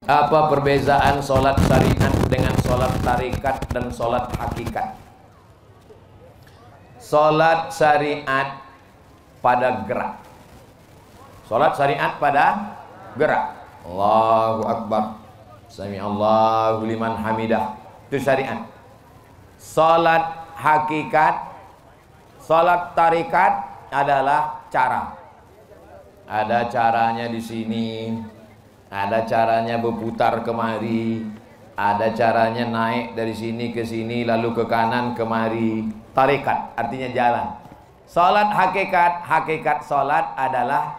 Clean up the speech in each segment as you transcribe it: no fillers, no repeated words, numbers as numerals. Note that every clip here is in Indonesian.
Apa perbedaan sholat syariat dengan sholat tarikat dan sholat hakikat? Sholat syariat pada gerak. Sholat syariat pada gerak. Allahu Akbar, Sami Allahu liman hamidah, itu syariat. Sholat hakikat, sholat tarikat adalah cara. Ada caranya di sini, ada caranya berputar kemari, ada caranya naik dari sini ke sini lalu ke kanan kemari. Tarikat artinya jalan. Salat hakikat, hakikat salat adalah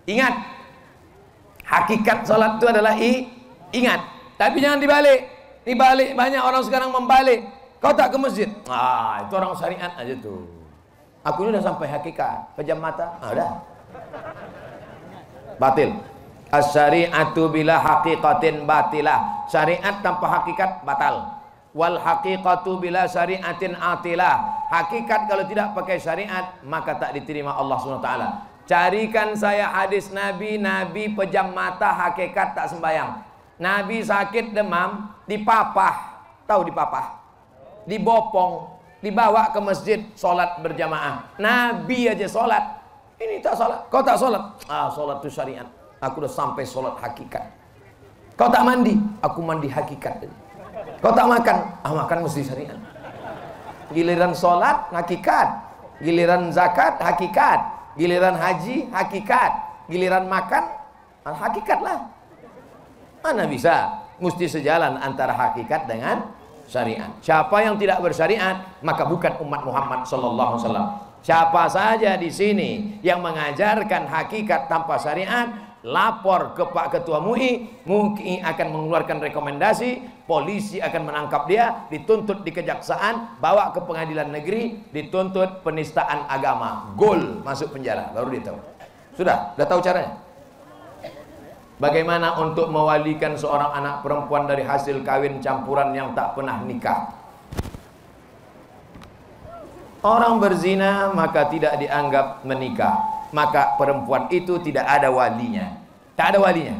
ingat. Hakikat salat itu adalah ingat. Tapi jangan dibalik. Dibalik, banyak orang sekarang membalik. Kau tak ke masjid? Ah, itu orang syariat aja tuh. Aku ini udah sampai hakikat, pejam mata. Ah, udah. Batil. As-syari'atu bila haqiqatin batilah. Syariat tanpa hakikat batal. Wal haqiqatu bila syari'atin atilah. Hakikat kalau tidak pakai syariat maka tak diterima Allah SWT. Carikan saya hadis Nabi, Nabi pejam mata hakikat tak sembayang. Nabi sakit demam, dipapah. Tahu dipapah? Dibopong, dibawa ke masjid sholat berjamaah. Nabi aja sholat. Ini tak sholat, kau tak sholat. Ah, sholat itu syariat. Aku udah sampai sholat hakikat. Kau tak mandi, aku mandi hakikat. Kau tak makan, makan mesti syariat. Giliran sholat hakikat, giliran zakat hakikat, giliran haji hakikat, giliran makan hakikat lah. Mana bisa? Mesti sejalan antara hakikat dengan syariat. Siapa yang tidak bersyariat maka bukan umat Muhammad sallallahu alaihi wasallam. Siapa saja di sini yang mengajarkan hakikat tanpa syariat, lapor ke Pak Ketua MUI, MUI akan mengeluarkan rekomendasi, polisi akan menangkap dia, dituntut di kejaksaan, bawa ke pengadilan negeri, dituntut penistaan agama, gol, masuk penjara, baru dia tahu. Sudah tahu caranya. Bagaimana untuk mewalikan seorang anak perempuan dari hasil kawin campuran yang tak pernah nikah? Orang berzina maka tidak dianggap menikah, maka perempuan itu tidak ada walinya. Tak ada walinya.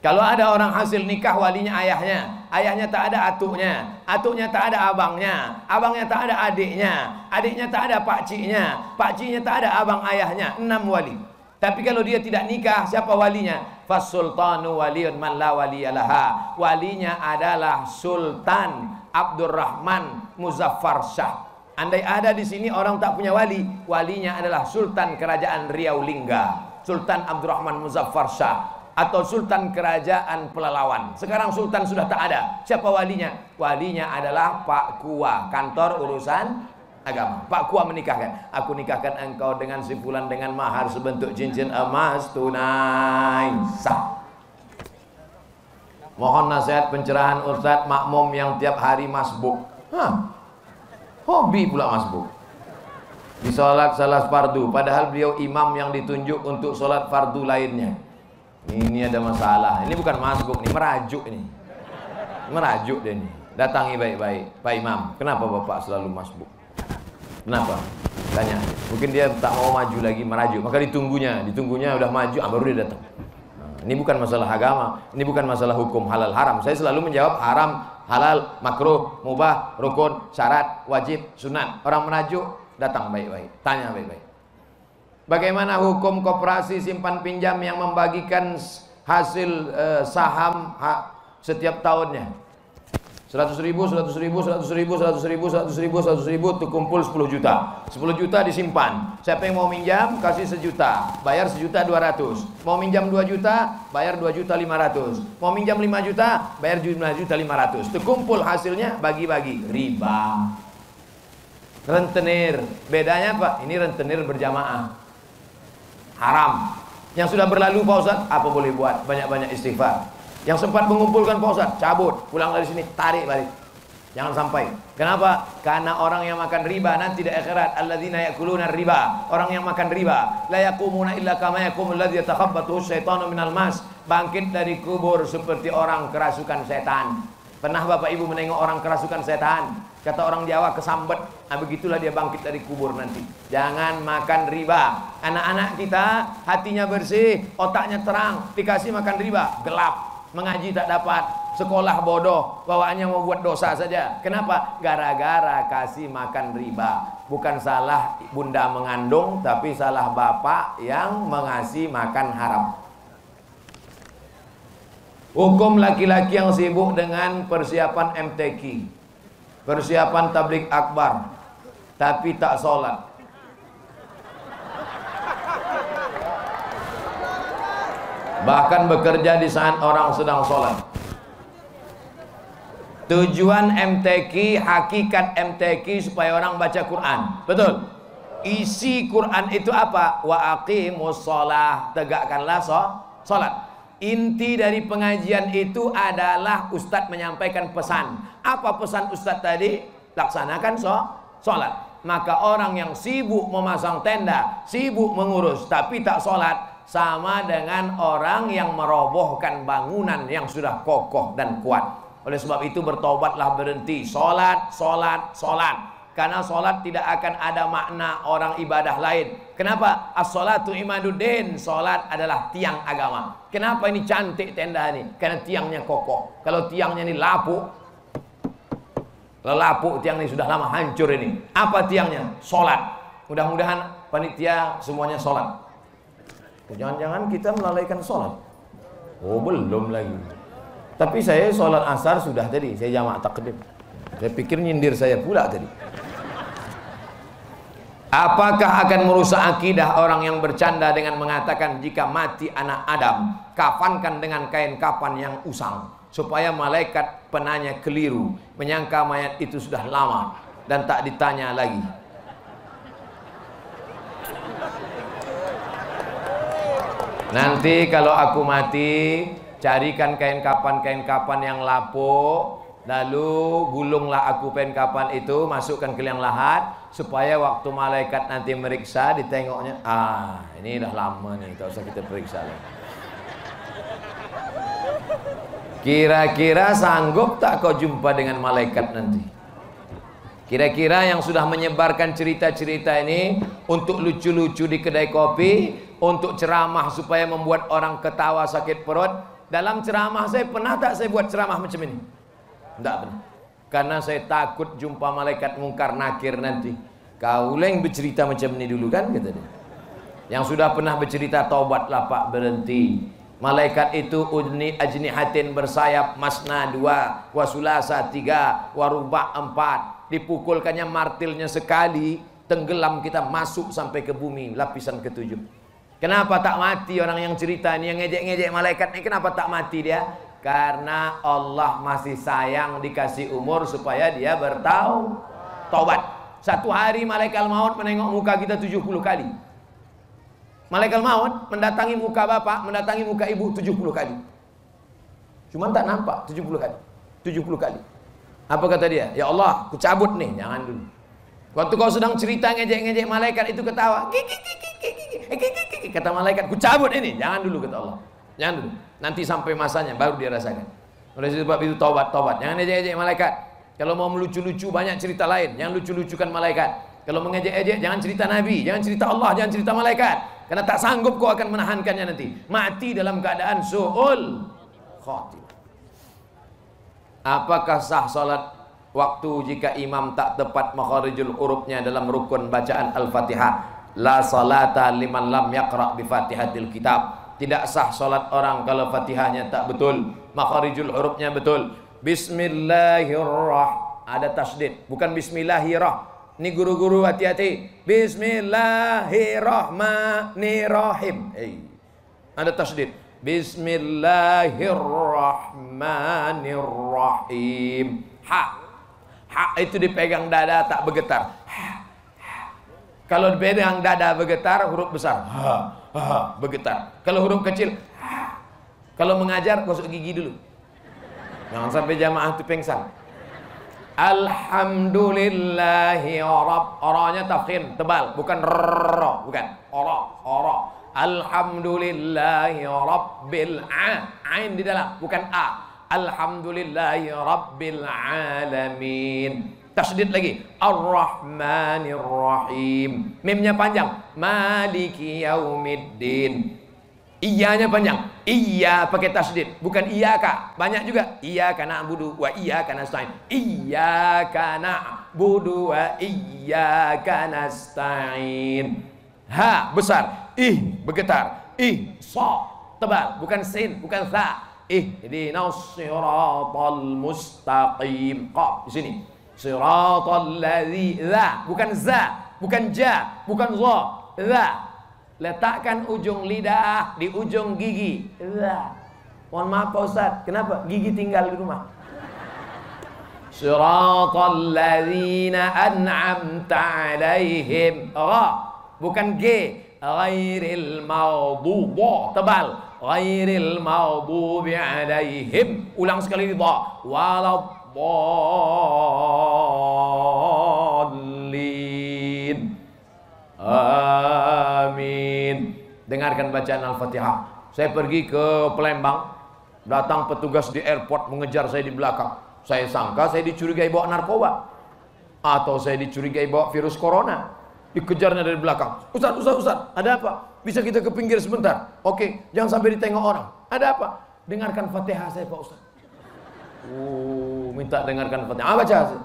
Kalau ada orang hasil nikah, walinya ayahnya, ayahnya tak ada atuknya, atuknya tak ada abangnya, abangnya tak ada adiknya, adiknya tak ada pakciknya, pakciknya tak ada abang ayahnya. 6 wali. Tapi kalau dia tidak nikah, siapa walinya? Fasultanu waliyun man la waliyalaha. Walinya adalah Sultan Abdurrahman Muzaffar Shah. Andai ada di sini orang tak punya wali, walinya adalah Sultan Kerajaan Riau Lingga, Sultan Abdurrahman Muzaffar Shah, atau Sultan Kerajaan Pelalawan. Sekarang Sultan sudah tak ada. Siapa walinya? Walinya adalah Pak Kua, kantor urusan agama. Pak Kua menikahkan. Aku nikahkan engkau dengan si fulan dengan mahar sebentuk cincin emas tunai sah. Mohon nasihat pencerahan Ustadz makmum yang tiap hari masbuk. Hobi pula masbuk. Di sholat salah fardu, padahal beliau imam yang ditunjuk untuk sholat fardu lainnya. Ini ada masalah. Ini bukan masbuk, ini merajuk ini. Merajuk dia ini. Datangi baik-baik. Pak Imam, kenapa Bapak selalu masbuk? Kenapa? Tanya. Mungkin dia tak mau maju lagi, merajuk. Maka ditunggunya udah maju, baru dia datang. Ini bukan masalah agama, ini bukan masalah hukum halal haram. Saya selalu menjawab haram, halal, makruh, mubah, rukun, syarat, wajib, sunat. Orang merajuk datang baik-baik, tanya baik-baik. Bagaimana hukum koperasi simpan pinjam yang membagikan hasil saham setiap tahunnya? 100 ribu, 100 ribu, 100 ribu, 100 ribu, 100 ribu, 100 ribu, terkumpul 10 juta. 10 juta disimpan. Siapa yang mau minjam, kasih 1 juta, bayar 1.200.000. Mau minjam 2 juta, bayar 2.500.000. Mau minjam 5 juta, bayar 5.500.000. Terkumpul hasilnya, bagi-bagi. Riba. Rentenir. Bedanya apa? Ini rentenir berjamaah. Haram. Yang sudah berlalu Pak Ustadz, apa boleh buat? Banyak-banyak istighfar. Yang sempat mengumpulkan Pak Ustadz, cabut, pulang dari sini, tarik balik. Jangan sampai. Kenapa? Karena orang yang makan riba nanti di akhirat, alladzina yakuluna riba, orang yang makan riba, la yaqumuna illa kama yaqumul ladzi yatakhabbathu syaitanu minal mas, bangkit dari kubur seperti orang kerasukan setan. Pernah Bapak Ibu menengok orang kerasukan setan? Kata orang Jawa kesambet. Begitulah dia bangkit dari kubur nanti. Jangan makan riba. Anak-anak kita hatinya bersih, otaknya terang, dikasih makan riba, gelap. mengaji tak dapat, sekolah bodoh, bawaannya mau buat dosa saja. Kenapa? Gara-gara kasih makan riba. Bukan salah bunda mengandung, tapi salah bapak yang mengasih makan haram. Hukum laki-laki yang sibuk dengan persiapan MTQ, persiapan tabligh akbar, tapi tak sholat. Bahkan bekerja di saat orang sedang sholat. Tujuan MTQ, hakikat MTQ supaya orang baca Quran. Betul. Isi Quran itu apa? Wa aqimus sholah, tegakkanlah sholat. Inti dari pengajian itu adalah Ustadz menyampaikan pesan. Apa pesan Ustadz tadi? Laksanakan sholat. Maka orang yang sibuk memasang tenda, sibuk mengurus, tapi tak sholat, sama dengan orang yang merobohkan bangunan yang sudah kokoh dan kuat. Oleh sebab itu bertobatlah, berhenti sholat. Karena sholat tidak akan ada makna orang ibadah lain. Kenapa? As-sholatu imaduddin. Sholat adalah tiang agama. Kenapa ini cantik tenda ini? Karena tiangnya kokoh. Kalau tiangnya ini lapuk, tiang ini sudah lama hancur ini. Apa tiangnya? Sholat. Mudah-mudahan panitia semuanya sholat. Jangan-jangan kita melalaikan sholat. Oh, belum lagi. Tapi saya sholat asar sudah tadi. Saya jamak takdim. Saya pikir nyindir saya pula tadi. Apakah akan merusak akidah orang yang bercanda dengan mengatakan jika mati anak Adam, kafankan dengan kain kafan yang usang, supaya malaikat penanya keliru, menyangka mayat itu sudah lama dan tak ditanya lagi. Nanti kalau aku mati, carikan kain kapan yang lapuk, lalu gulunglah aku kain kapan itu, masukkan ke liang lahat, supaya waktu malaikat nanti meriksa, ditengoknya, ini dah lama nih, tak usah kita periksa lagi. Kira-kira sanggup tak kau jumpa dengan malaikat nanti? Kira-kira yang sudah menyebarkan cerita-cerita ini untuk lucu-lucu di kedai kopi, untuk ceramah supaya membuat orang ketawa sakit perut. Dalam ceramah saya pernah tak saya buat ceramah macam ini? Tidak pernah. Karena saya takut jumpa malaikat mungkar nakir nanti. Kau yang bercerita macam ini dulu kan, kata dia. Yang sudah pernah bercerita, taubatlah Pak, berhenti. Malaikat itu ajnihatin, bersayap, masna 2, wasulasa 3, waruba 4. Dipukulkannya martilnya sekali, tenggelam kita masuk sampai ke bumi, lapisan ke-7. Kenapa tak mati orang yang cerita ini, yang ngejek-ngejek malaikat ini, kenapa tak mati dia? Karena Allah masih sayang, dikasih umur supaya dia bertaubat. Satu hari malaikat maut menengok muka kita 70 kali. Malaikat maut mendatangi muka bapak, mendatangi muka ibu 70 kali. Cuma tak nampak 70 kali. 70 kali. Apa kata dia? Ya Allah, ku cabut nih. Jangan dulu. Waktu kau sedang cerita ngejek-ngejek malaikat itu ketawa. Kata malaikat, ku cabut ini. Jangan dulu, kata Allah. Jangan dulu. Nanti sampai masanya baru dia rasakan. Oleh sebab itu taubat. Jangan ngejek-ngejek malaikat. Kalau mau melucu-lucu banyak cerita lain. Jangan lucu-lucukan malaikat. Kalau mengejek-ejek jangan cerita Nabi, jangan cerita Allah, jangan cerita malaikat. Karena tak sanggup kau akan menahankannya nanti. Mati dalam keadaan su'ul khatimah. Apakah sah salat waktu jika imam tak tepat makharijul hurufnya dalam rukun bacaan Al-Fatihah? La salata liman lam yaqra' bi Fatihatil kitab. Tidak sah salat orang kalau Fatihahnya tak betul, makharijul hurufnya betul. Bismillahirrahmanirrahim. Ada tasdid, bukan bismillahirrahmanirrahim. Ini guru-guru hati-hati. Bismillahirrahmanirrahim. Ada tasdid. Bismillahirrahmanirrahim. Ha itu dipegang dada tak bergetar. Kalau dipegang dada bergetar, huruf besar. Bergetar. Kalau huruf kecil, kalau mengajar gosok gigi dulu. Jangan sampai jamaah itu pengsan. Alhamdulillahi Oranya tafkhim, tebal, bukan ro, bukan oro. Alhamdulillahi rabbil ain di dalam, bukan a. Alhamdulillahi rabbil alamin. Tasdid lagi. Ar-Rahmanir-Rahim. Mimnya panjang. Maliki yaumiddin. Iyanya panjang. Iya pakai tasdid, bukan iyyaka. Banyak juga iyyaka na'budu wa iyyaka nasta'in. Iyyaka na'budu wa iyyaka nasta'in. Ha besar, ih bergetar, ih so tebal, bukan sin, bukan sa. Ihdinas siratal mustaqim. Qaf di sini. Siratal ladzi, za, bukan za, bukan ja, bukan za, za. Letakkan ujung lidah di ujung gigi. Mohon maaf Pak Ustaz, kenapa? Gigi tinggal di rumah. Siratal ladzina an'amta alaihim. Ra, bukan G. Ghairil maghdubi, tebal. Ghairil maghdubi alaihim. Ulang sekali di dha. Waladdallin. Amin. Dengarkan bacaan Al-Fatihah. Saya pergi ke Palembang, datang petugas di airport mengejar saya di belakang. Saya sangka saya dicurigai bawa narkoba, atau saya dicurigai bawa virus corona. Dikejarnya dari belakang. Ustaz, ada apa? Bisa kita ke pinggir sebentar? Oke, jangan sampai ditengok orang. Ada apa? Dengarkan Fatihah saya Pak Ustaz. Minta dengarkan Fatihah. Baca saya.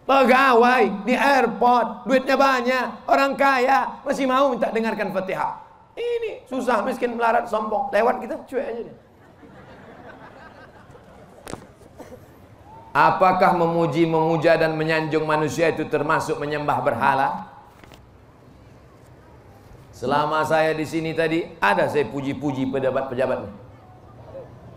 Pegawai di airport, duitnya banyak, orang kaya, masih mau minta dengarkan Fatihah. Ini susah, miskin, melarat, sombong, lewat kita cuek aja deh. Apakah memuji, memuja dan menyanjung manusia itu termasuk menyembah berhala? Selama saya di sini tadi, ada saya puji-puji pejabat-pejabat.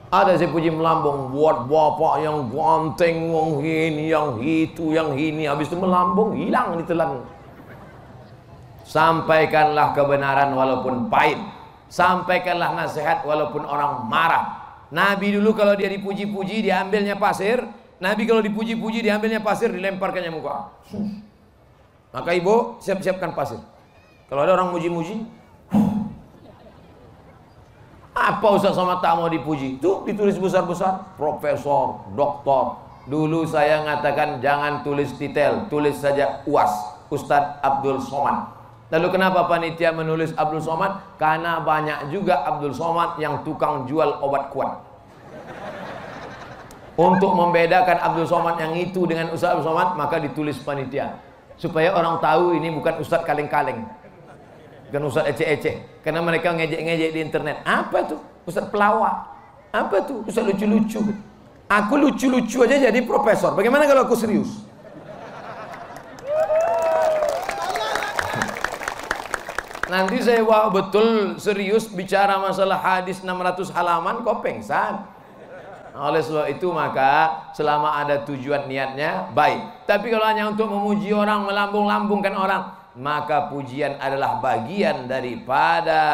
Ada saya puji melambung, buat bapak yang ganteng, yang ini, yang itu, yang ini. Habis itu melambung, hilang ditelan. Sampaikanlah kebenaran walaupun pahit. Sampaikanlah nasihat walaupun orang marah. Nabi dulu kalau dia dipuji-puji, diambilnya pasir. Nabi kalau dipuji-puji, diambilnya pasir, dilemparkannya muka. Maka ibu, siap-siapkan pasir. Kalau ada orang muji-muji, apa Ustaz Somad tak mau dipuji? Tuh ditulis besar-besar, profesor, doktor. Dulu saya ngatakan jangan tulis titel, tulis saja UAS, Ustadz Abdul Somad. Lalu kenapa panitia menulis Abdul Somad? Karena banyak juga Abdul Somad yang tukang jual obat kuat. Untuk membedakan Abdul Somad yang itu dengan Ustadz Abdul Somad, maka ditulis panitia. Supaya orang tahu ini bukan Ustadz kaleng-kaleng, bukan Ustadz ecek-ecek. Karena mereka ngejek-ngejek di internet. Apa tuh? Ustadz pelawak. Apa tuh? Ustadz lucu-lucu. Aku lucu-lucu aja jadi profesor. Bagaimana kalau aku serius? Nanti saya betul serius bicara masalah hadis 600 halaman, kok pengsan. Oleh sebab itu maka selama ada tujuan niatnya baik. Tapi kalau hanya untuk memuji orang, melambung-lambungkan orang, maka pujian adalah bagian daripada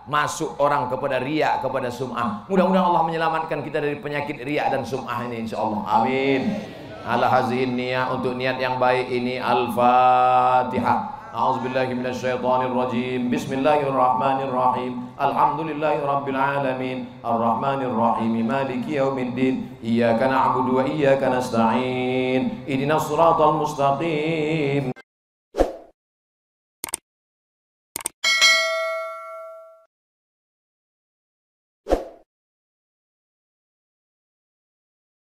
masuk orang kepada riya, kepada sum'ah. Mudah-mudahan Allah menyelamatkan kita dari penyakit riya dan sum'ah ini insyaallah. Amin. Ala hazihin niyah, untuk niat yang baik ini. Al-Fatihah. A'udzubillahi minasyaitonirrajim. Bismillahirrahmanirrahim. Alhamdulillahirabbil alamin. Arrahmanirrahim. Maliki yaumiddin. Iyyaka na'budu wa iyyaka nasta'in. Ihdinas siratal mustaqim.